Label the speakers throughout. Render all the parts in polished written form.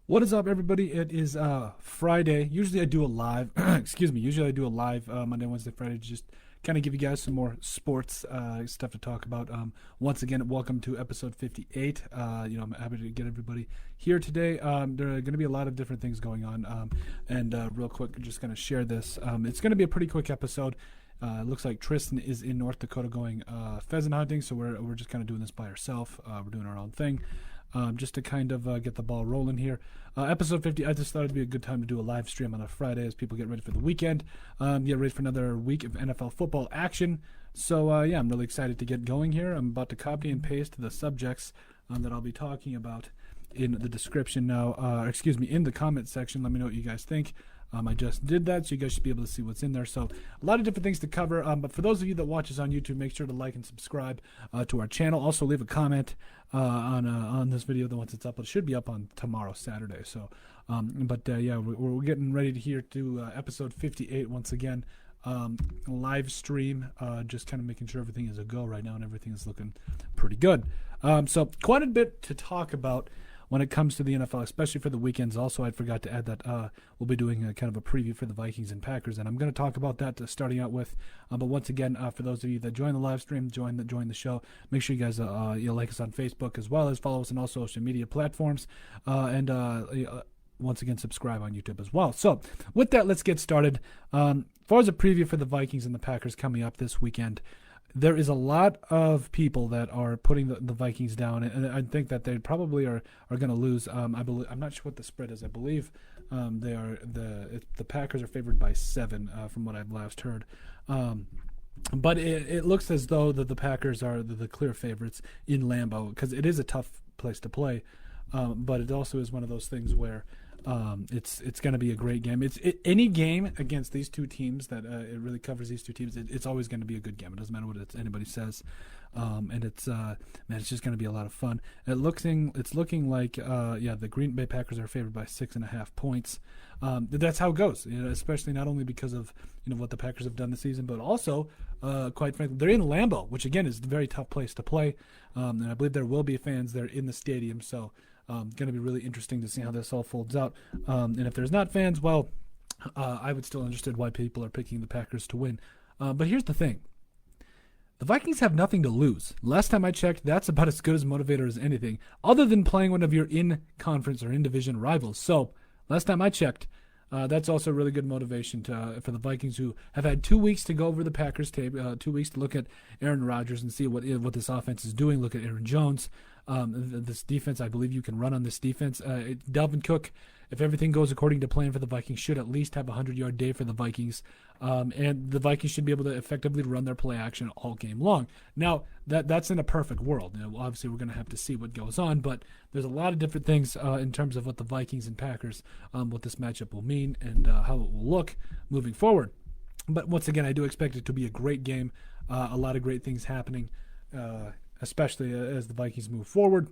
Speaker 1: What is up, everybody? It is Friday. Usually I do a live, excuse me, usually I do a live Monday, Wednesday, Friday to just kind of give you guys some more sports stuff to talk about. Once again, welcome to episode 58. I'm happy to get everybody here today. There are going to be a lot of different things going on. And real quick, I'm just going to share this. It's going to be a pretty quick episode. It looks like Tristan is in North Dakota going pheasant hunting, so we're just kind of doing this by ourselves. We're doing our own thing. Just to kind of get the ball rolling here. Episode 50, I just thought it'd be a good time to do a live stream on a Friday as people get ready for the weekend, get ready for another week of NFL football action. So, I'm really excited to get going here. I'm about to copy and paste the subjects that I'll be talking about in the description now, in the comment section. Let me know what you guys think. I just did that, so you guys should be able to see what's in there. So a lot of different things to cover. But for those of you that watch us on YouTube, make sure to like and subscribe to our channel. Also, leave a comment on this video. Once it's up, it should be up on tomorrow, Saturday. So, we're getting ready to hear to episode 58 once again. Live stream, just kind of making sure everything is a go right now, and everything is looking pretty good. So quite a bit to talk about when it comes to the NFL, especially for the weekends. Also, I forgot to add that we'll be doing kind of a preview for the Vikings and Packers, and I'm going to talk about that starting out with. But once again, for those of you that join the live stream, join the show, make sure you guys like us on Facebook as well as follow us on all social media platforms, and once again, subscribe on YouTube as well. So with that, let's get started. As far as a preview for the Vikings and the Packers coming up this weekend, there is a lot of people that are putting the Vikings down, and I think that they probably are going to lose. I'm not sure what the spread is. I believe the Packers are favored by 7 from what I've last heard. But it looks as though the Packers are the clear favorites in Lambeau because it is a tough place to play. But it also is one of those things where it's going to be a great game. Any game against these two teams that it really covers these two teams. It's always going to be a good game. It doesn't matter what anybody says, and it's just going to be a lot of fun. It's looking like the Green Bay Packers are favored by 6.5 points. That's how it goes. Especially not only because of what the Packers have done this season, but also quite frankly they're in Lambeau, which again is a very tough place to play, and I believe there will be fans there in the stadium. So. Going to be really interesting to see how this all folds out. And if there's not fans, well, I would still understand why people are picking the Packers to win. But here's the thing. The Vikings have nothing to lose. Last time I checked, that's about as good as motivator as anything, other than playing one of your in-conference or in-division rivals. So last time I checked, that's also really good motivation for the Vikings, who have had 2 weeks to go over the Packers tape, 2 weeks to look at Aaron Rodgers and see what this offense is doing, look at Aaron Jones. This defense, I believe you can run on this defense. Dalvin Cook, if everything goes according to plan for the Vikings, should at least have a 100-yard day for the Vikings. And the Vikings should be able to effectively run their play action all game long. Now, that's in a perfect world. Obviously, we're going to have to see what goes on, but there's a lot of different things in terms of what the Vikings and Packers, what this matchup will mean and how it will look moving forward. But once again, I do expect it to be a great game, a lot of great things happening, especially as the Vikings move forward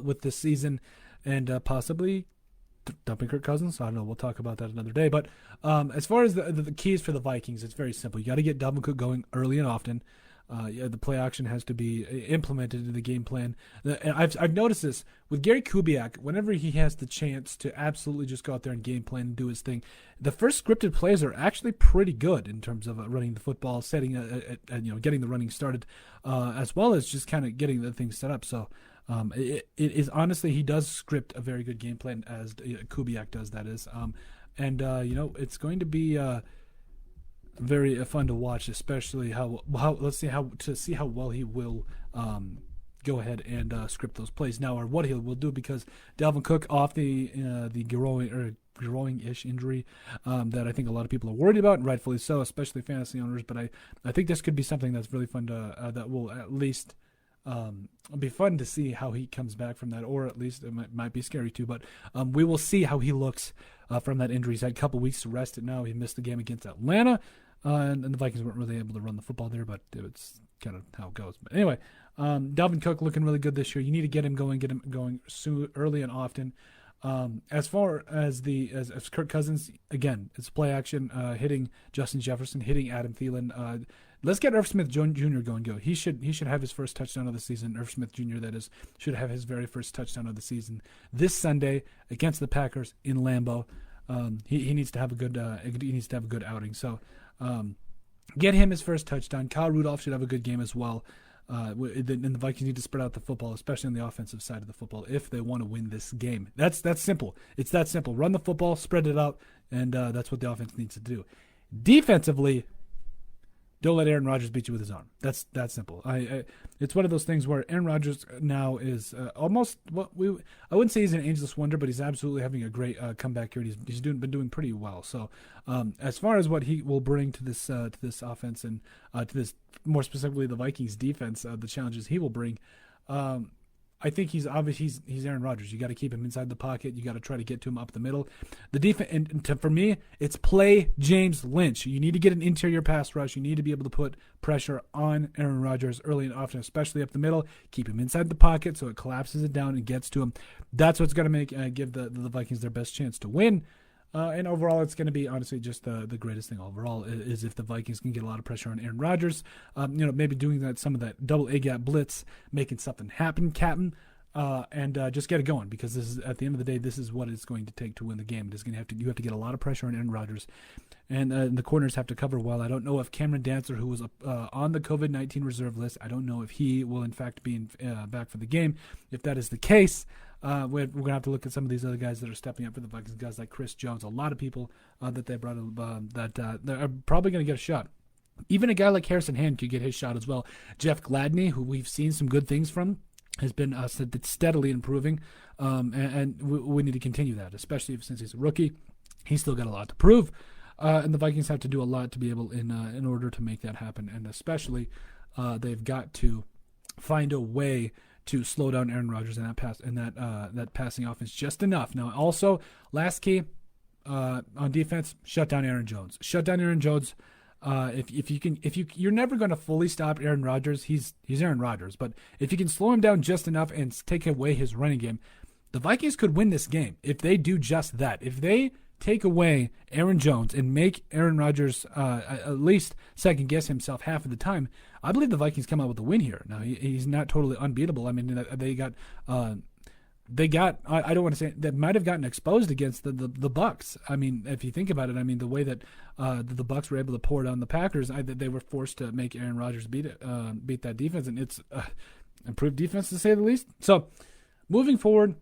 Speaker 1: with this season and possibly dumping Kirk Cousins. I don't know. We'll talk about that another day. But as far as the keys for the Vikings, it's very simple. You got to get Dalvin Cook going early and often. The play action has to be implemented in the game plan. I've noticed this with Gary Kubiak. Whenever he has the chance to absolutely just go out there and game plan and do his thing, the first scripted plays are actually pretty good in terms of running the football, setting, getting the running started, as well as just kind of getting the things set up. So it is honestly, he does script a very good game plan, as Kubiak does. That is, it's going to be very fun to watch, especially how well he will go ahead and script those plays now, or what he will do, because Dalvin Cook off the growing-ish injury that I think a lot of people are worried about, and rightfully so, especially fantasy owners. But I think this could be something that's really fun to that will at least be fun to see how he comes back from that, or at least it might be scary too. But we will see how he looks from that injury. He's had a couple weeks to rest it now. He missed the game against Atlanta. And the Vikings weren't really able to run the football there, but it's kind of how it goes. But anyway, Dalvin Cook looking really good this year. You need to get him going soon, early and often. As far as as Kirk Cousins, again, it's play action, hitting Justin Jefferson, hitting Adam Thielen. let's get Irv Smith Jr. going. He should have his first touchdown of the season. Irv Smith Jr. That is should have his very first touchdown of the season this Sunday against the Packers in Lambeau. He needs to have a good outing. So get him his first touchdown. Kyle Rudolph should have a good game as well. And the Vikings need to spread out the football, especially on the offensive side of the football, if they want to win this game. That's simple. It's that simple. Run the football, spread it out, and that's what the offense needs to do. Defensively, don't let Aaron Rodgers beat you with his arm. That's that simple. It's one of those things where Aaron Rodgers now is almost I wouldn't say he's an ageless wonder, but he's absolutely having a great comeback here. He's been doing pretty well. So as far as what he will bring to this offense and to this, more specifically, the Vikings defense, the challenges he will bring, I think he's Aaron Rodgers. You got to keep him inside the pocket. You got to try to get to him up the middle. The defense, for me, it's play James Lynch. You need to get an interior pass rush. You need to be able to put pressure on Aaron Rodgers early and often, especially up the middle. Keep him inside the pocket so it collapses it down and gets to him. That's what's going to give the Vikings their best chance to win. And overall, it's going to be, honestly, just the greatest thing overall is if the Vikings can get a lot of pressure on Aaron Rodgers. Maybe doing some of that double A-gap blitz, making something happen, Captain, and just get it going, because this is, at the end of the day, this is what it's going to take to win the game. You have to get a lot of pressure on Aaron Rodgers, and the corners have to cover well. I don't know if Cameron Dancer, who was on the COVID-19 reserve list, I don't know if he will in fact be back for the game. If that is the case, we're going to have to look at some of these other guys that are stepping up for the Vikings, guys like Chris Jones, a lot of people that they brought that are probably going to get a shot. Even a guy like Harrison Hand could get his shot as well. Jeff Gladney, who we've seen some good things from, has been steadily improving, and we need to continue that, especially since he's a rookie. He's still got a lot to prove, and the Vikings have to do a lot to be able in order to make that happen, and especially they've got to find a way to slow down Aaron Rodgers and that passing offense just enough. Now, also, last key on defense, shut down Aaron Jones. Shut down Aaron Jones. You're never going to fully stop Aaron Rodgers. He's Aaron Rodgers, but if you can slow him down just enough and take away his running game, the Vikings could win this game if they do just that. If they take away Aaron Jones and make Aaron Rodgers at least second guess himself half of the time, I believe the Vikings come out with a win here. Now, he's not totally unbeatable. I mean, they got I don't want to say that might have gotten exposed against the Bucs. I mean, if you think about it, I mean, the way that the Bucs were able to pour down the Packers, they were forced to make Aaron Rodgers beat that defense, and it's improved defense to say the least. So, moving forward,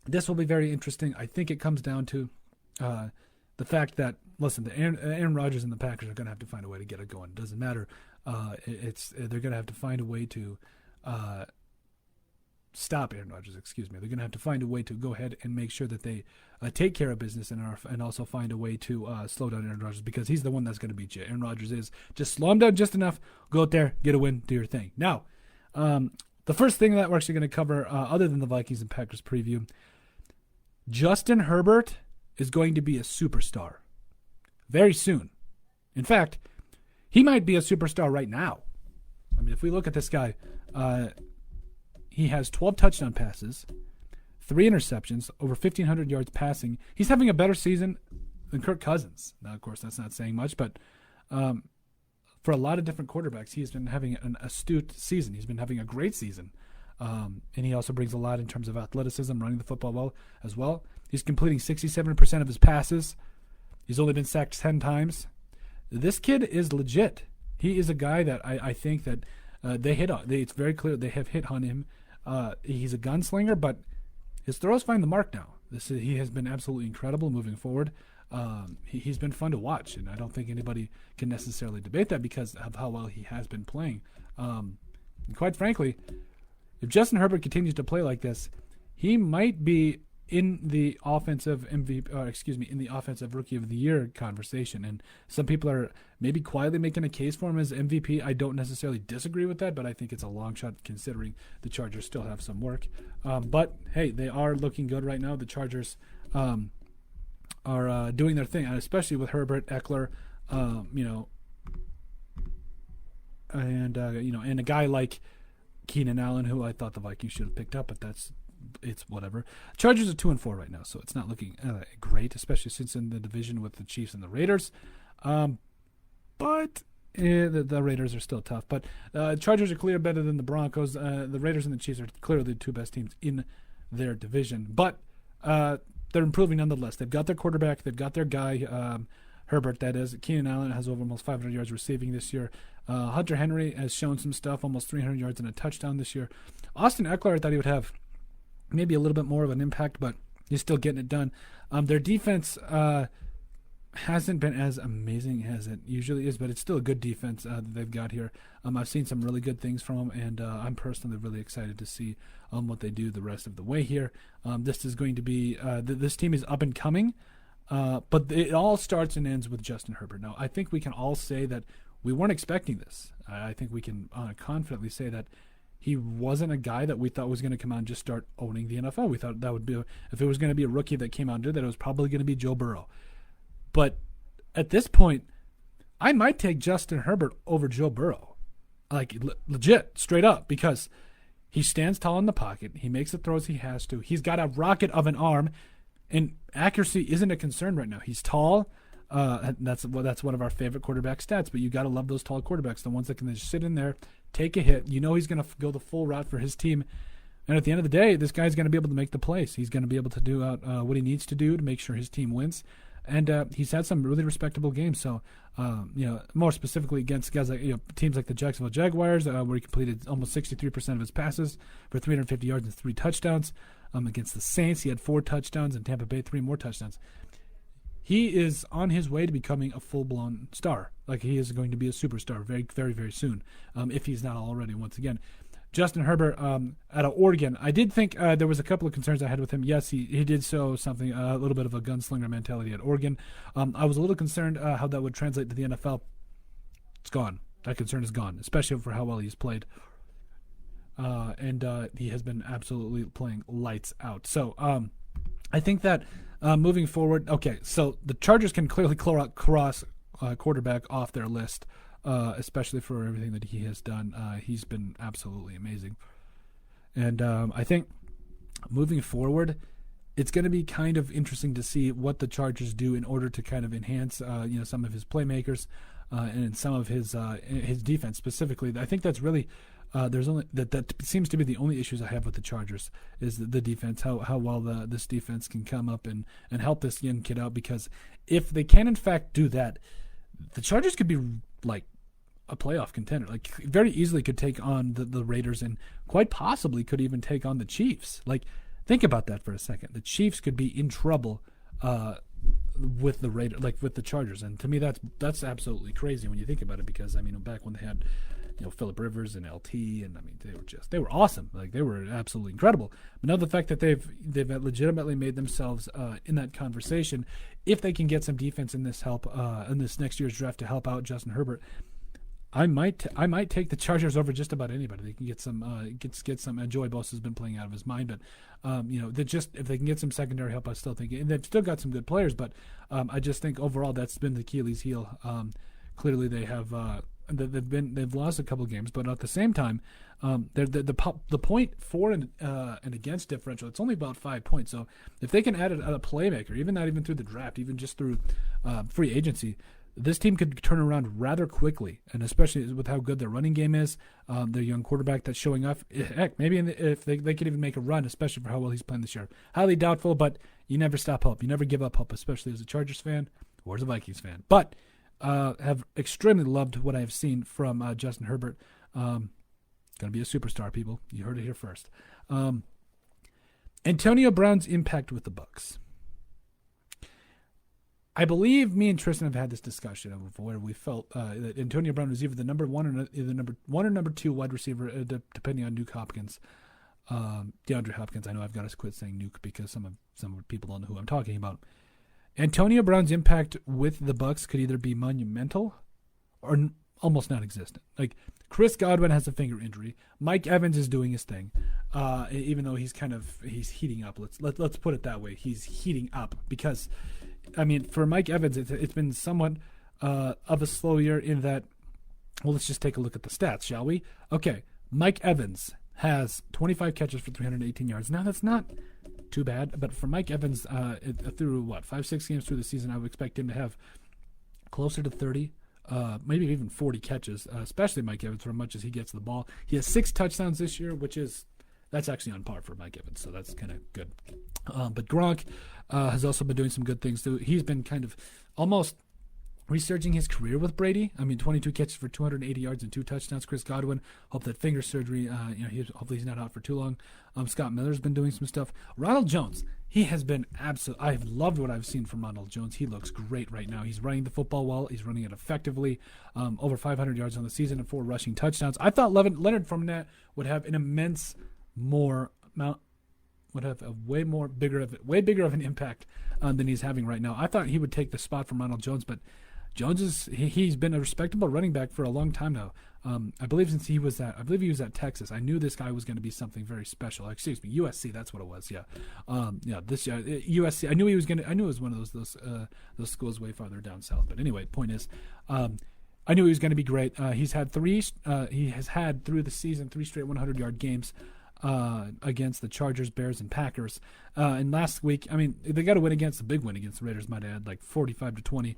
Speaker 1: this will be very interesting. I think it comes down to the fact that, listen, Aaron Rodgers and the Packers are going to have to find a way to get it going. It doesn't matter. They're going to have to find a way to stop Aaron Rodgers. Excuse me. They're going to have to find a way to go ahead and make sure that they take care of business and also find a way to slow down Aaron Rodgers, because he's the one that's going to beat you. Aaron Rodgers is just slow him down just enough. Go out there, get a win, do your thing. Now, the first thing that we're actually going to cover, other than the Vikings and Packers preview, Justin Herbert is going to be a superstar very soon. In fact, he might be a superstar right now. I mean, if we look at this guy, he has 12 touchdown passes, 3 interceptions, over 1,500 yards passing. He's having a better season than Kirk Cousins. Now, of course, that's not saying much, but for a lot of different quarterbacks, he's been having an astute season. He's been having a great season. And he also brings a lot in terms of athleticism, running the football well as well. He's completing 67% of his passes. He's only been sacked 10 times. This kid is legit. He is a guy that I think that they hit on. It's very clear they have hit on him. He's a gunslinger, but his throws find the mark now. He has been absolutely incredible moving forward. He's been fun to watch, and I don't think anybody can necessarily debate that because of how well he has been playing. And quite frankly, if Justin Herbert continues to play like this, he might be in the offensive MVP, in the offensive rookie of the year conversation. And some people are maybe quietly making a case for him as MVP. I don't necessarily disagree with that, but I think it's a long shot considering the Chargers still have some work. But hey, they are looking good right now. The Chargers are doing their thing, and especially with Herbert, Eckler, and a guy like Keenan Allen, who I thought the Vikings should have picked up, but it's whatever. Chargers are 2-4 right now, so it's not looking great, especially since in the division with the Chiefs and the Raiders. But The Raiders are still tough, but Chargers are clearly better than the Broncos. The Raiders and the Chiefs are clearly the two best teams in their division, but they're improving nonetheless. They've got their quarterback. They've got their guy, Herbert, that is. Keenan Allen has over almost 500 yards receiving this year. Hunter Henry has shown some stuff, almost 300 yards and a touchdown this year. Austin Eckler, I thought he would have maybe a little bit more of an impact, but he's still getting it done. Their defense hasn't been as amazing as it usually is, but it's still a good defense that they've got here. I've seen some really good things from them, and I'm personally really excited to see what they do the rest of the way here. This is going to be this team is up and coming, but it all starts and ends with Justin Herbert. Now, I think we can all say that we weren't expecting this. I think we can confidently say that he wasn't a guy that we thought was going to come out and just start owning the NFL. We thought that would be, if it was going to be a rookie that came out and did that, it was probably going to be Joe Burrow. But at this point, I might take Justin Herbert over Joe Burrow. Like, legit, straight up, because he stands tall in the pocket. He makes the throws he has to. He's got a rocket of an arm, and accuracy isn't a concern right now. He's tall. That's one of our favorite quarterback stats, but you got to love those tall quarterbacks, the ones that can just sit in there, take a hit. You know he's going to go the full route for his team. And at the end of the day, this guy's going to be able to make the plays. He's going to be able to do what he needs to do to make sure his team wins. And he's had some really respectable games. So, more specifically against guys like teams like the Jacksonville Jaguars, where he completed almost 63% of his passes for 350 yards and 3 touchdowns. Against the Saints, he had 4 touchdowns, and Tampa Bay 3 more touchdowns. He is on his way to becoming a full-blown star. Like, he is going to be a superstar very, very, very soon, if he's not already. Once again, Justin Herbert out of Oregon. I did think there was a couple of concerns I had with him. Yes, he did show something, a little bit of a gunslinger mentality at Oregon. I was a little concerned how that would translate to the NFL. It's gone. That concern is gone, especially for how well he's played. And he has been absolutely playing lights out. So I think that moving forward, okay, so the Chargers can clearly cross quarterback off their list. Especially for everything that he has done. He's been absolutely amazing. And I think moving forward, it's going to be kind of interesting to see what the Chargers do in order to kind of enhance some of his playmakers and some of his defense specifically. I think that's really there's only that seems to be the only issues I have with the Chargers is the defense, how well this defense can come up and help this young kid out, because if they can in fact do that, the Chargers could be like a playoff contender, like very easily could take on the Raiders, and quite possibly could even take on the Chiefs. Like, think about that for a second. The Chiefs could be in trouble with the Raiders, like with the Chargers, and to me that's absolutely crazy when you think about it, because I mean, back when they had Phillip Rivers and LT, and I mean they were awesome, like they were absolutely incredible. But now the fact that they've legitimately made themselves in that conversation, if they can get some defense in this next year's draft to help out Justin Herbert, I might take the Chargers over just about anybody. They can get some get some. Joey Bosa has been playing out of his mind, but if they can get some secondary help, I still think, and they've still got some good players, but I just think overall that's been the Achilles heel. Clearly they have they've lost a couple games, but at the same time, the point for and against differential, it's only about 5 points. So if they can add a playmaker, even not even through the draft, even just through free agency, this team could turn around rather quickly, and especially with how good their running game is, their young quarterback that's showing up. Heck, maybe if they could even make a run, especially for how well he's playing this year. Highly doubtful, but you never stop hope. You never give up hope, especially as a Chargers fan or as a Vikings fan. But have extremely loved what I've seen from Justin Herbert. Going to be a superstar, people. You heard it here first. Antonio Brown's impact with the Bucs. I believe me and Tristan have had this discussion of where we felt that Antonio Brown was either the number one or number 2 wide receiver, depending on Nuke Hopkins. DeAndre Hopkins. I know I've got to quit saying Nuke because some people don't know who I'm talking about. Antonio Brown's impact with the Bucs could either be monumental or almost non-existent. Like, Chris Godwin has a finger injury. Mike Evans is doing his thing, even though he's heating up. Let's put it that way. He's heating up because, I mean, for Mike Evans, it's been somewhat of a slow year in that. Well, let's just take a look at the stats, shall we? Okay, Mike Evans has 25 catches for 318 yards. Now that's not too bad, but for Mike Evans, through 5-6 games through the season, I would expect him to have closer to 30 maybe even 40 catches, especially Mike Evans, for as much as he gets the ball. He has 6 touchdowns this year, that's actually on par for Mike Evans, so that's kind of good. But Gronk has also been doing some good things too. He's been kind of almost resurging his career with Brady. 22 catches for 280 yards and 2 touchdowns. Chris Godwin, hope that finger surgery, hopefully he's not out for too long. Scott Miller's been doing some stuff. Ronald Jones, he has been I've loved what I've seen from Ronald Jones. He looks great right now. He's running the football well. He's running it effectively. Over 500 yards on the season and 4 rushing touchdowns. I thought Leonard Fournette would have an immense would have a way bigger of an impact than he's having right now. I thought he would take the spot from Ronald Jones, but Jones he's been a respectable running back for a long time now. I believe he was at Texas. I knew this guy was going to be something very special. Excuse me, USC. That's what it was. Yeah, this USC. I knew it was one of those schools way farther down south. But anyway, point is, I knew he was going to be great. He has had through the season 3 straight 100-yard games against the Chargers, Bears, and Packers. And last week, they got to win against the big win against the Raiders, might add, like 45-20.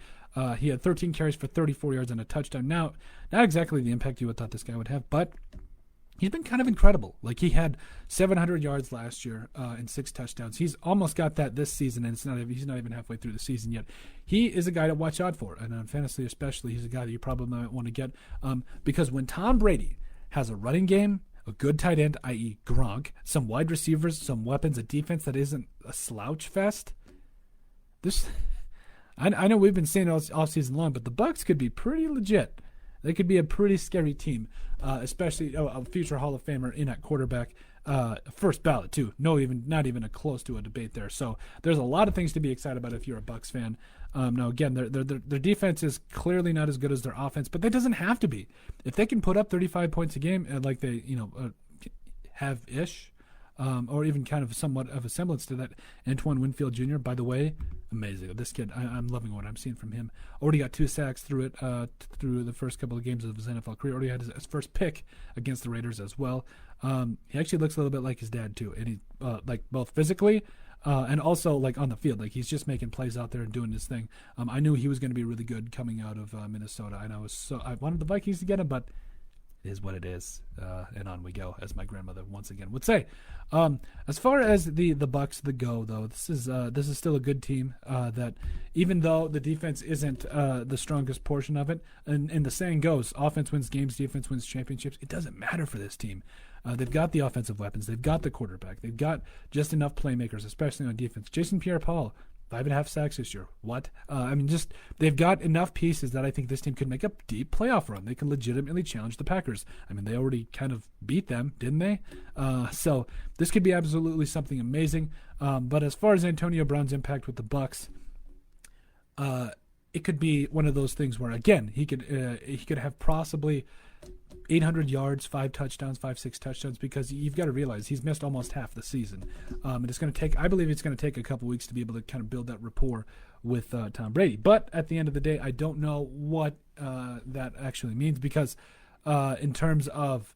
Speaker 1: He had 13 carries for 34 yards and a touchdown. Now, not exactly the impact you would thought this guy would have, but he's been kind of incredible. Like, he had 700 yards last year and 6 touchdowns. He's almost got that this season, and he's not even halfway through the season yet. He is a guy to watch out for, and on fantasy especially, he's a guy that you probably might want to get because when Tom Brady has a running game, a good tight end, i.e. Gronk, some wide receivers, some weapons, a defense that isn't a slouch fest. I know we've been saying it all season long, but the Bucs could be pretty legit. They could be a pretty scary team, especially a future Hall of Famer in at quarterback. First ballot, too. Not even a close to a debate there. So there's a lot of things to be excited about if you're a Bucs fan. Now, again, their defense is clearly not as good as their offense, but that doesn't have to be. If they can put up 35 points a game, like they have-ish, or even kind of somewhat of a semblance to that, Antoine Winfield Jr., by the way, amazing. This kid, I'm loving what I'm seeing from him. Already got 2 sacks through the first couple of games of his NFL career. Already had his first pick against the Raiders as well. He actually looks a little bit like his dad too, and he like both physically and also like on the field. Like, he's just making plays out there and doing his thing. I knew he was going to be really good coming out of Minnesota, and I wanted the Vikings to get him, but it is what it is, and on we go, as my grandmother once again would say. As far as the Bucs go, though, this is still a good team. That even though the defense isn't the strongest portion of it, and the saying goes, offense wins games, defense wins championships. It doesn't matter for this team. They've got the offensive weapons. They've got the quarterback. They've got just enough playmakers, especially on defense. Jason Pierre-Paul, 5.5 sacks this year. What? They've got enough pieces that I think this team could make a deep playoff run. They can legitimately challenge the Packers. They already kind of beat them, didn't they? So this could be absolutely something amazing. But as far as Antonio Brown's impact with the Bucs, it could be one of those things where, again, he could have possibly 800 yards, 6 touchdowns, because you've got to realize he's missed almost half the season. And it's going to take, I believe it's going to take a couple weeks to be able to kind of build that rapport with Tom Brady. But at the end of the day, I don't know what that actually means, because in terms of,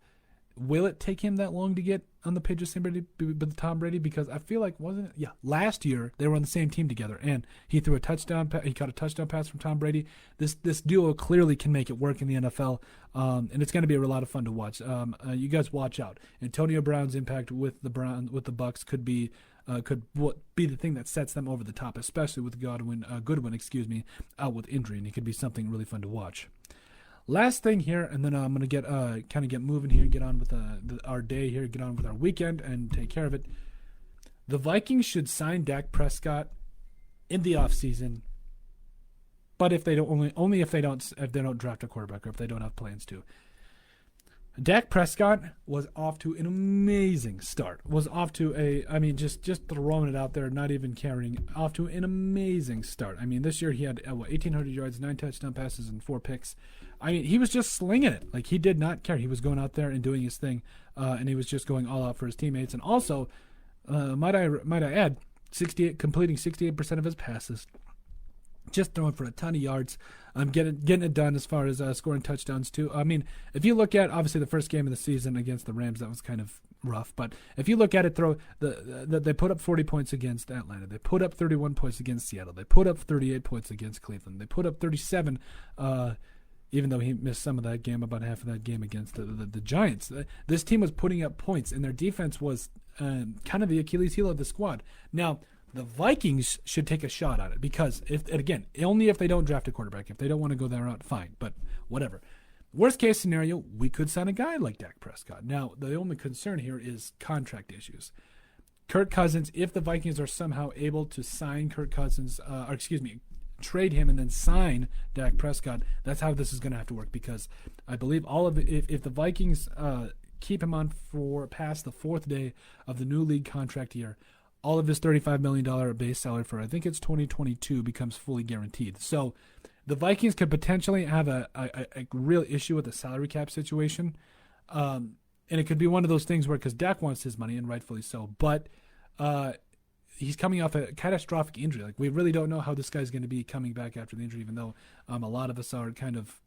Speaker 1: will it take him that long to get on the page with Tom Brady? Because I feel like, last year they were on the same team together, and he threw a touchdown. He caught a touchdown pass from Tom Brady. This duo clearly can make it work in the NFL, and it's going to be a lot of fun to watch. You guys watch out. Antonio Brown's impact with the Bucs could be the thing that sets them over the top, especially with Goodwin, out with injury, and it could be something really fun to watch. Last thing here, and then I'm going to get moving here and get on with our day here, get on with our weekend and take care of it. The Vikings should sign Dak Prescott in the offseason, but if they don't draft a quarterback, or if they don't have plans to. Dak Prescott was off to an amazing start. Just throwing it out there, not even caring. Off to an amazing start. This year he had 1,800 yards, 9 touchdown passes, and 4 picks. He was just slinging it. Like, he did not care. He was going out there and doing his thing, and he was just going all out for his teammates. And also, might I add, completing 68% of his passes. Just throwing for a ton of yards. Getting it done as far as scoring touchdowns too. If you look at, obviously, the first game of the season against the Rams, that was kind of rough. But if you look at it, they put up 40 points against Atlanta. They put up 31 points against Seattle. They put up 38 points against Cleveland. They put up 37 even though he missed some of that game, about half of that game against the Giants. This team was putting up points, and their defense was kind of the Achilles heel of the squad. Now, the Vikings should take a shot at it because, only if they don't draft a quarterback. If they don't want to go that route, fine, but whatever. Worst case scenario, we could sign a guy like Dak Prescott. Now, the only concern here is contract issues. Kirk Cousins, if the Vikings are somehow able to sign Kirk Cousins, trade him and then sign Dak Prescott, that's how this is going to have to work, because I believe if the Vikings keep him on for past the fourth day of the new league contract year, all of his $35 million base salary for, I think it's 2022, becomes fully guaranteed. So the Vikings could potentially have a real issue with the salary cap situation. And it could be one of those things where, because Dak wants his money, and rightfully so, but he's coming off a catastrophic injury. Like, we really don't know how this guy's going to be coming back after the injury, even though a lot of us are kind of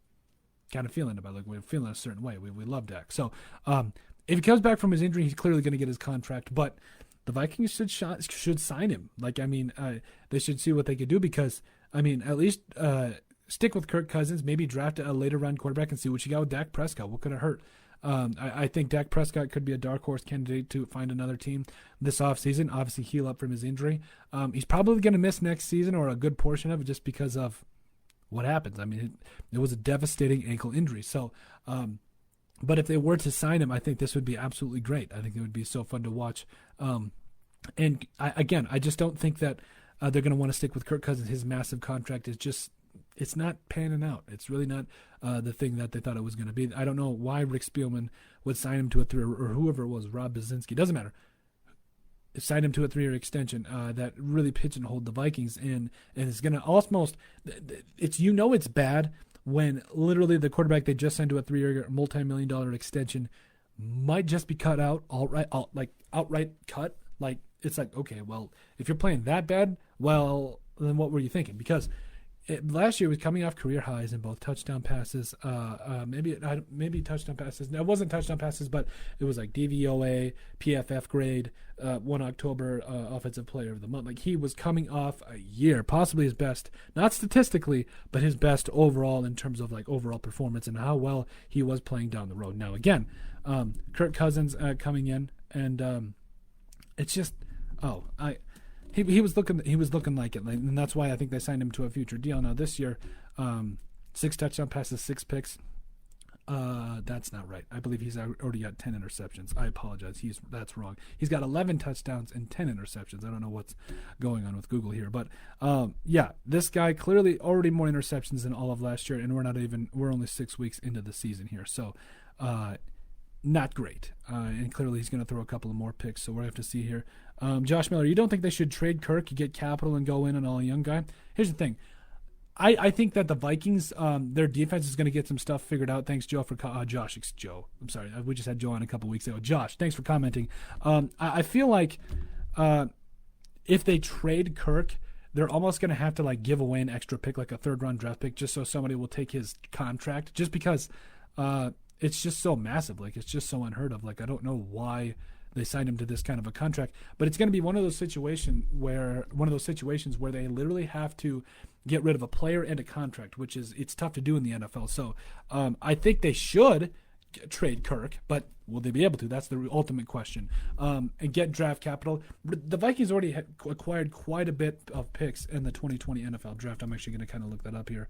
Speaker 1: feeling about it. Like, we're feeling a certain way. We love Dak. So if he comes back from his injury, he's clearly going to get his contract, but the Vikings should sign him. They should see what they could do, because, at least stick with Kirk Cousins, maybe draft a later round quarterback and see what you got with Dak Prescott. What could it hurt? I think Dak Prescott could be a dark horse candidate to find another team this offseason, obviously heal up from his injury. He's probably going to miss next season, or a good portion of it, just because of what happens. It was a devastating ankle injury. So, but if they were to sign him, I think this would be absolutely great. I think it would be so fun to watch. And I just don't think that they're going to want to stick with Kirk Cousins. His massive contract is just, it's not panning out. It's really not the thing that they thought it was going to be. I don't know why Rick Spielman would sign him to a 3, or whoever it was, Rob Bazinski, doesn't matter. Signed him to a 3-year extension that really pigeonholed the Vikings, and it's going to almost, it's bad when literally the quarterback they just signed to a 3-year multi-million-dollar extension might just be cut out, outright cut. Like, it's like, okay, well, if you're playing that bad, well, then what were you thinking? Because last year was coming off career highs in both touchdown passes, maybe touchdown passes. No, it wasn't touchdown passes, but it was like DVOA, PFF grade, 1 October Offensive Player of the Month. Like, he was coming off a year, possibly his best, not statistically, but his best overall in terms of like overall performance and how well he was playing down the road. Now, again, Kirk Cousins coming in, and it's just, He was looking like it, and that's why I think they signed him to a future deal. Now this year, 6 touchdown passes, 6 picks. That's not right. I believe he's already got 10 interceptions. I apologize. That's wrong. He's got 11 touchdowns and 10 interceptions. I don't know what's going on with Google here, but this guy clearly already more interceptions than all of last year, and we're only 6 weeks into the season here, so not great. And clearly he's going to throw a couple of more picks, so we'll have to see here. Josh Miller, you don't think they should trade Kirk, get capital, and go in on a young guy? Here's the thing. I think that the Vikings, their defense is going to get some stuff figured out. Thanks, Joe, for Josh. It's Joe. I'm sorry. We just had Joe on a couple weeks ago. Josh, thanks for commenting. I feel like if they trade Kirk, they're almost going to have to like give away an extra pick, like a 3rd-round draft pick, just so somebody will take his contract, just because it's just so massive. Like, it's just so unheard of. Like, I don't know why they signed him to this kind of a contract, but it's going to be one of those situations where they literally have to get rid of a player and a contract, which it's tough to do in the NFL. So I think they should trade Kirk, but will they be able to? That's the ultimate question. And get draft capital. The Vikings already had acquired quite a bit of picks in the 2020 NFL draft. I'm actually going to kind of look that up here.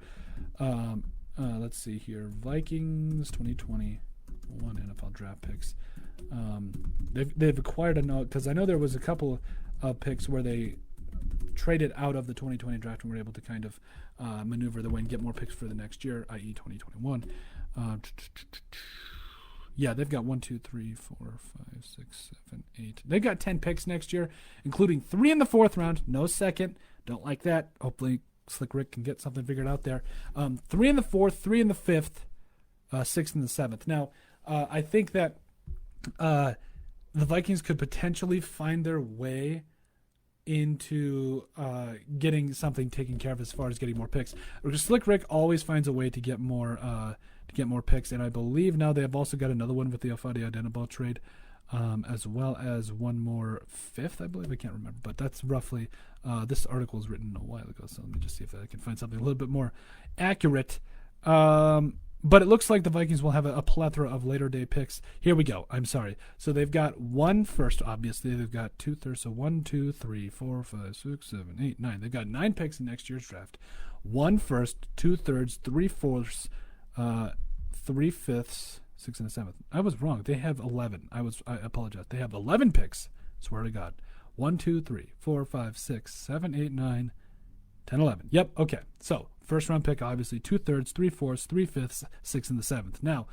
Speaker 1: Let's see here. Vikings 2021 NFL draft picks. They've acquired enough, because I know there was a couple of picks where they traded out of the 2020 draft and were able to kind of maneuver the way and get more picks for the next year, i.e. 2021. They've got 1, 2, 3, 4, 5, 6, 7, 8. They've got 10 picks next year, including 3 in the 4th round, no second. Don't like that. Hopefully Slick Rick can get something figured out there. 3 in the 4th, 3 in the 5th, 6 in the 7th. Now, I think that the Vikings could potentially find their way into getting something taken care of as far as getting more picks. Slick Rick always finds a way to get more picks, and I believe now they have also got another one with the Alfadi Adenabal trade, as well as one more 5th, I believe. I can't remember, but that's roughly. This article was written a while ago, so let me just see if I can find something a little bit more accurate. But it looks like the Vikings will have a plethora of later day picks. Here we go. I'm sorry. So they've got one first, obviously. They've got 2/3. So 1, 2, 3, 4, 5, 6, 7, 8, 9. They've got 9 picks in next year's draft. 1 first, 2/3, 3/4, 3/5, 6 and a 7th. I was wrong. They have 11. I apologize. They have 11 picks. Swear to God. 1, 2, 3, 4, 5, 6, 7, 8, 9, 10, 11. Yep. Okay. So first round pick, obviously 2/3, 3/4, 3/5, 6 and the 7th. Now,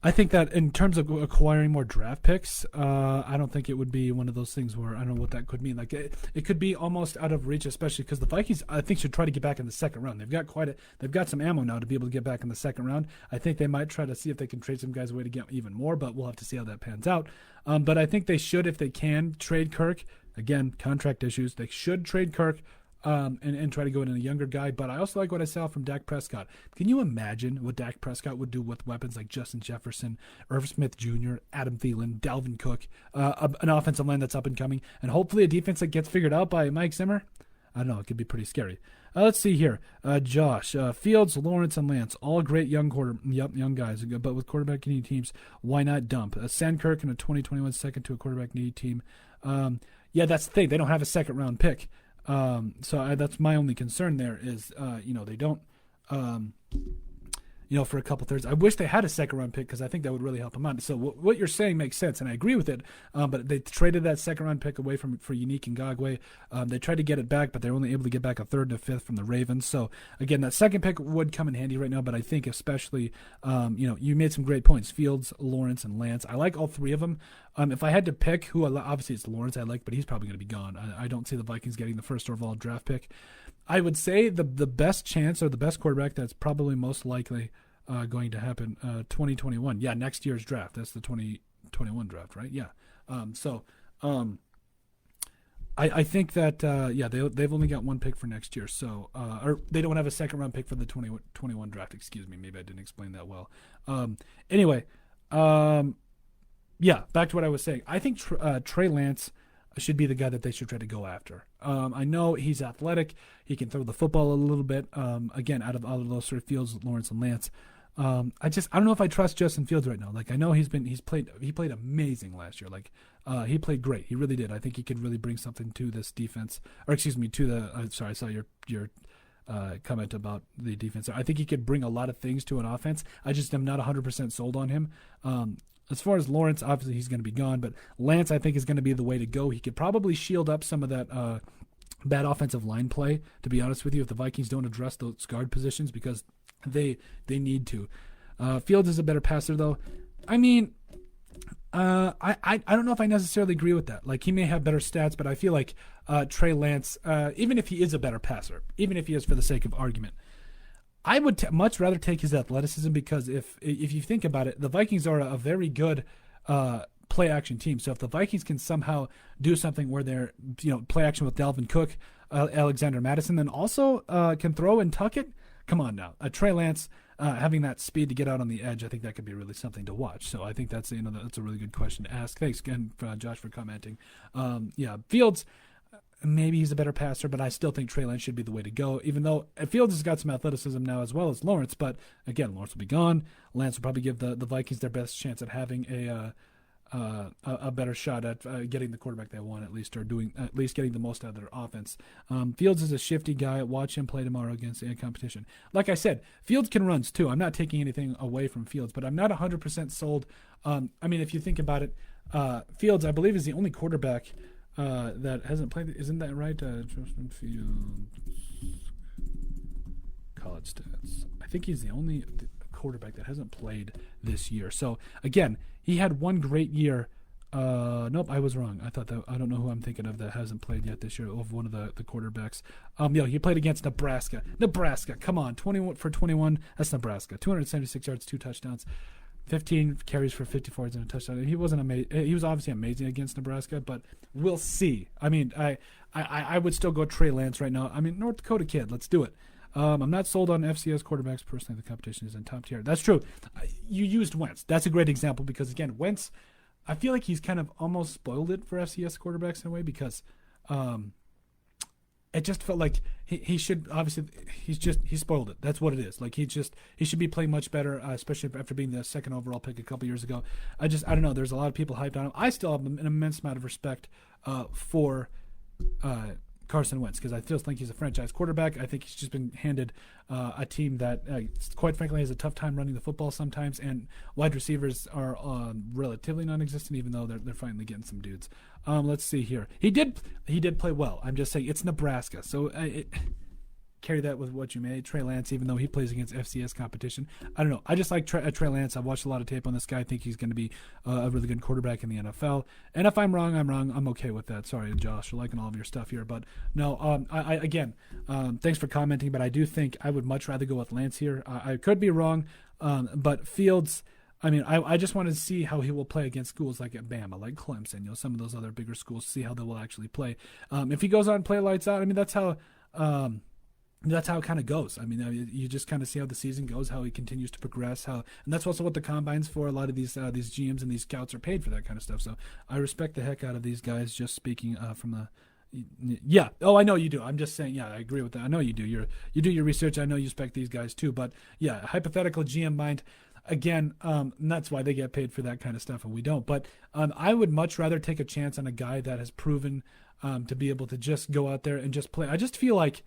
Speaker 1: I think that in terms of acquiring more draft picks, I don't think it would be one of those things where I don't know what that could mean. Like it could be almost out of reach, especially because the Vikings, I think, should try to get back in the second round. They've got some ammo now to be able to get back in the second round. I think they might try to see if they can trade some guys away to get even more, but we'll have to see how that pans out. But I think they should, if they can, trade Kirk. Again, contract issues. They should trade Kirk. And try to go in a younger guy. But I also like what I saw from Dak Prescott. Can you imagine what Dak Prescott would do with weapons like Justin Jefferson, Irv Smith Jr., Adam Thielen, Dalvin Cook, an offensive line that's up and coming, and hopefully a defense that gets figured out by Mike Zimmer? I don't know. It could be pretty scary. Let's see here. Josh, Fields, Lawrence, and Lance, all great young guys. But with quarterback needy teams, why not dump? Sandkirk in a 2021 second to a quarterback needy team. That's the thing. They don't have a second round pick. So that's my only concern there is, they don't, for a couple thirds. I wish they had a second round pick because I think that would really help them out. So what you're saying makes sense, and I agree with it. But they traded that second round pick away for Unique Ngakoue. They tried to get it back, but they're only able to get back a third and a fifth from the Ravens. So again, that second pick would come in handy right now. But I think especially, you made some great points: Fields, Lawrence, and Lance. I like all three of them. If I had to pick who, obviously it's Lawrence I like, but he's probably going to be gone. I don't see the Vikings getting the first overall draft pick. I would say the best chance or the best quarterback that's probably most likely going to happen 2021. Yeah, next year's draft. That's the 2021 draft, right? Yeah. I think that they've only got one pick for next year, so or they don't have a second round pick for the 2021 draft. Excuse me, maybe I didn't explain that well. Back to what I was saying. I think Trey Lance should be the guy that they should try to go after. I know he's athletic. He can throw the football a little bit. Again, out of all of those sort of Fields, Lawrence, and Lance. I don't know if I trust Justin Fields right now. Like, I know he played amazing last year. Like, he played great. He really did. I think he could really bring something to this defense, or excuse me, to the. Sorry, I saw your comment about the defense. I think he could bring a lot of things to an offense. I just am not 100% sold on him. As far as Lawrence, obviously he's going to be gone, but Lance I think is going to be the way to go. He could probably shield up some of that bad offensive line play, to be honest with you, if the Vikings don't address those guard positions, because they need to. Fields is a better passer, though. I mean, I don't know if I necessarily agree with that. Like, he may have better stats, but I feel like Trey Lance, even if he is a better passer, even if he is for the sake of argument, I would much rather take his athleticism, because if you think about it, the Vikings are a very good play action team. So if the Vikings can somehow do something where they're play action with Dalvin Cook, Alexander Madison, then also can throw and tuck it. Come on now, Trey Lance having that speed to get out on the edge, I think that could be really something to watch. So I think that's that's a really good question to ask. Thanks again, Josh, for commenting. Fields. Maybe he's a better passer, but I still think Trey Lance should be the way to go, even though Fields has got some athleticism now as well as Lawrence. But again, Lawrence will be gone. Lance will probably give the Vikings their best chance at having a better shot at getting the quarterback they want, at least getting the most out of their offense. Fields is a shifty guy. Watch him play tomorrow against any competition. Like I said, Fields can runs too. I'm not taking anything away from Fields, but I'm not 100% sold. If you think about it, Fields, I believe, is the only quarterback that hasn't played. Isn't that right? Justin Fields college stats. I think he's the only quarterback that hasn't played this year. So again, he had one great year. Nope, I was wrong. I don't know who I'm thinking of that hasn't played yet this year of one of the quarterbacks. He played against Nebraska. Come on, 21 for 21. That's Nebraska. 276 yards, 2 touchdowns. 15 carries for 54 yards and a touchdown. He wasn't amazing. He was obviously amazing against Nebraska, but we'll see. I mean, I would still go Trey Lance right now. I mean, North Dakota kid. Let's do it. I'm not sold on FCS quarterbacks personally. The competition is in top tier. That's true. You used Wentz. That's a great example because, again, Wentz, I feel like he's kind of almost spoiled it for FCS quarterbacks in a way because it just felt like he should obviously he spoiled it. That's what it is. Like he should be playing much better, especially after being the second overall pick a couple years ago. I don't know. There's a lot of people hyped on him. I still have an immense amount of respect for Carson Wentz because I still think he's a franchise quarterback. I think he's just been handed a team that, quite frankly, has a tough time running the football sometimes, and wide receivers are relatively non-existent, even though they're finally getting some dudes. Let's see here. He did play well. I'm just saying it's Nebraska, so carry that with what you may. Trey Lance, even though he plays against FCS competition, I don't know. I just like Trey Lance. I've watched a lot of tape on this guy. I think he's going to be a really good quarterback in the NFL. And if I'm wrong, I'm wrong. I'm okay with that. Sorry, Josh, for liking all of your stuff here. But no, again, thanks for commenting. But I do think I would much rather go with Lance here. I could be wrong, but Fields. I mean, I just want to see how he will play against schools like Bama, like Clemson, some of those other bigger schools, see how they will actually play. If he goes out and play lights out, I mean, that's how it kind of goes. I mean, you just kind of see how the season goes, how he continues to progress, and that's also what the combine's for. A lot of these GMs and these scouts are paid for that kind of stuff. So I respect the heck out of these guys. Just speaking from the. Yeah. Oh, I know you do. I'm just saying. Yeah, I agree with that. I know you do. You do your research. I know you respect these guys too. But yeah, hypothetical GM mind. Again, that's why they get paid for that kind of stuff, and we don't. But I would much rather take a chance on a guy that has proven to be able to just go out there and just play. I just feel like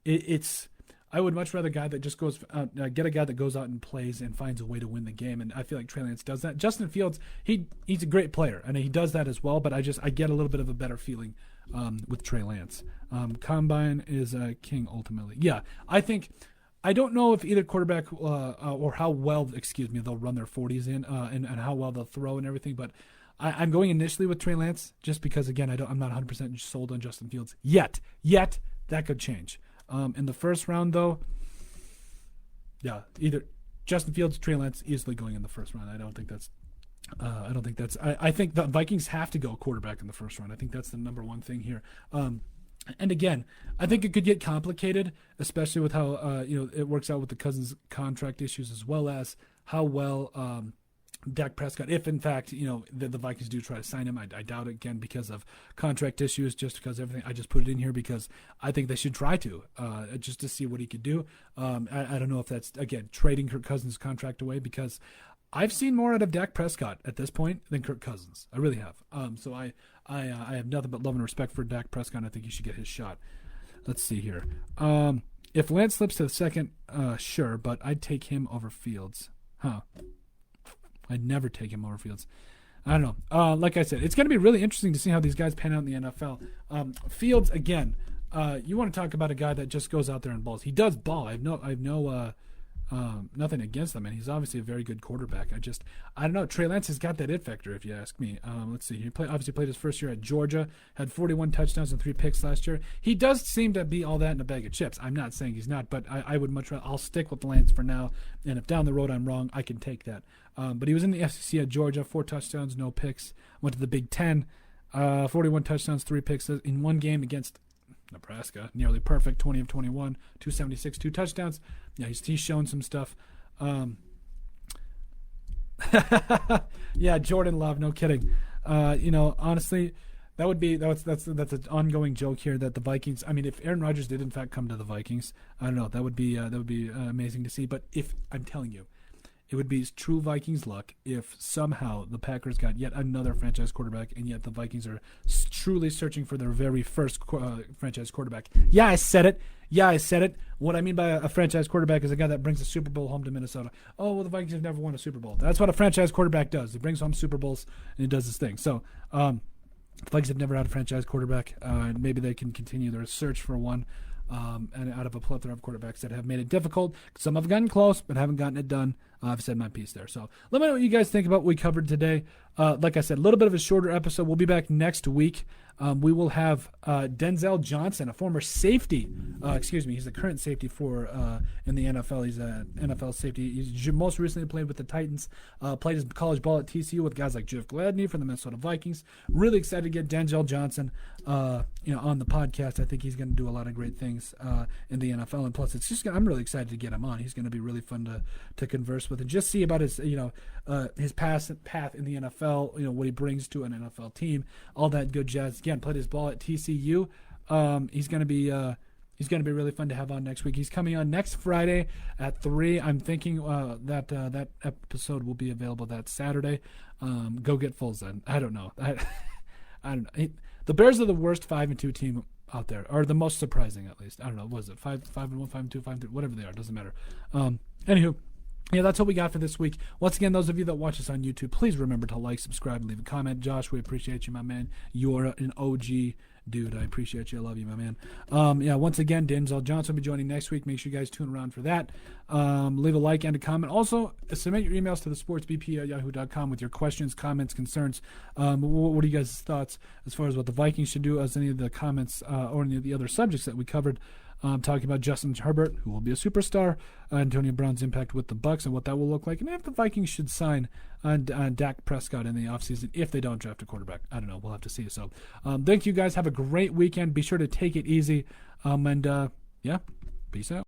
Speaker 1: it's. I would much rather a guy that just goes get a guy that goes out and plays and finds a way to win the game. And I feel like Trey Lance does that. Justin Fields, he's a great player, and he does that as well. But I get a little bit of a better feeling with Trey Lance. Combine is king ultimately. Yeah, I don't know if either quarterback or how well, they'll run their 40s in and how well they'll throw and everything. But I'm going initially with Trey Lance just because, again, I'm not 100% sold on Justin Fields yet. That could change. In the first round, though, yeah, either Justin Fields, Trey Lance easily going in the first round. I think the Vikings have to go quarterback in the first round. I think that's the number one thing here. And again, I think it could get complicated, especially with how it works out with the Cousins contract issues, as well as how well Dak Prescott, if in fact the Vikings do try to sign him. I doubt it again because of contract issues, just because everything. I just put it in here because I think they should try to just to see what he could do. I don't know if that's again trading Kirk Cousins' contract away because I've seen more out of Dak Prescott at this point than Kirk Cousins. I really have. So I have nothing but love and respect for Dak Prescott. I think he should get his shot. Let's see here. If Lance slips to the second, sure, but I'd take him over Fields. I'd never take him over Fields. I don't know. Like I said, it's going to be really interesting to see how these guys pan out in the NFL. Fields, again, you want to talk about a guy that just goes out there and balls. He does ball. I have no nothing against him, and he's obviously a very good quarterback. I don't know. Trey Lance has got that it factor, if you ask me. Let's see. He obviously played his first year at Georgia, had 41 touchdowns and 3 picks last year. He does seem to be all that in a bag of chips. I'm not saying he's not, but I would much rather. I'll stick with Lance for now, and if down the road I'm wrong, I can take that. But he was in the SEC at Georgia, 4 touchdowns, no picks. Went to the Big Ten, 41 touchdowns, 3 picks in one game against Nebraska, nearly perfect, 20 of 21, 276, 2 touchdowns. Yeah, he's shown some stuff. Yeah, Jordan Love, no kidding. Honestly, that's an ongoing joke here that the Vikings. I mean, if Aaron Rodgers did in fact come to the Vikings, I don't know, that would be amazing to see. But if I'm telling you, it would be true Vikings luck if somehow the Packers got yet another franchise quarterback, and yet the Vikings are truly searching for their very first franchise quarterback. Yeah, I said it. What I mean by a franchise quarterback is a guy that brings a Super Bowl home to Minnesota. Oh, well, the Vikings have never won a Super Bowl. That's what a franchise quarterback does. He brings home Super Bowls, and he does his thing. So the Vikings have never had a franchise quarterback, and maybe they can continue their search for one. And out of a plethora of quarterbacks that have made it difficult. Some have gotten close, but haven't gotten it done. I've said my piece there. So let me know what you guys think about what we covered today. Like I said, a little bit of a shorter episode. We'll be back next week. We will have Denzel Johnson, a former safety. He's the current safety in the NFL. He's an NFL safety. He's most recently played with the Titans. Played his college ball at TCU with guys like Jeff Gladney from the Minnesota Vikings. Really excited to get Denzel Johnson, on the podcast. I think he's going to do a lot of great things in the NFL. And plus, I'm really excited to get him on. He's going to be really fun to converse with and just see about his path in the NFL. What he brings to an NFL team. All that good jazz. Again, played his ball at TCU. He's going to be really fun to have on next week. He's coming on next Friday at 3. I'm thinking that episode will be available that Saturday. Go get Foles then. I don't know. I don't know. The Bears are the worst 5-2 team out there, or the most surprising at least. I don't know. What is it? 5-1, 5-2, 5-3, whatever they are. Doesn't matter. Anywho. Yeah, that's what we got for this week. Once again, those of you that watch us on YouTube, please remember to like, subscribe, and leave a comment. Josh, we appreciate you, my man. You're an OG dude. I appreciate you. I love you, my man. Once again, Denzel Johnson will be joining next week. Make sure you guys tune around for that. Leave a like and a comment. Also, submit your emails to thesportsbp@yahoo.com with your questions, comments, concerns. What are you guys' thoughts as far as what the Vikings should do, as any of the comments or any of the other subjects that we covered? Talking about Justin Herbert, who will be a superstar, Antonio Brown's impact with the Bucs and what that will look like, and if the Vikings should sign Dak Prescott in the offseason if they don't draft a quarterback. I don't know. We'll have to see. So thank you guys. Have a great weekend. Be sure to take it easy. Peace out.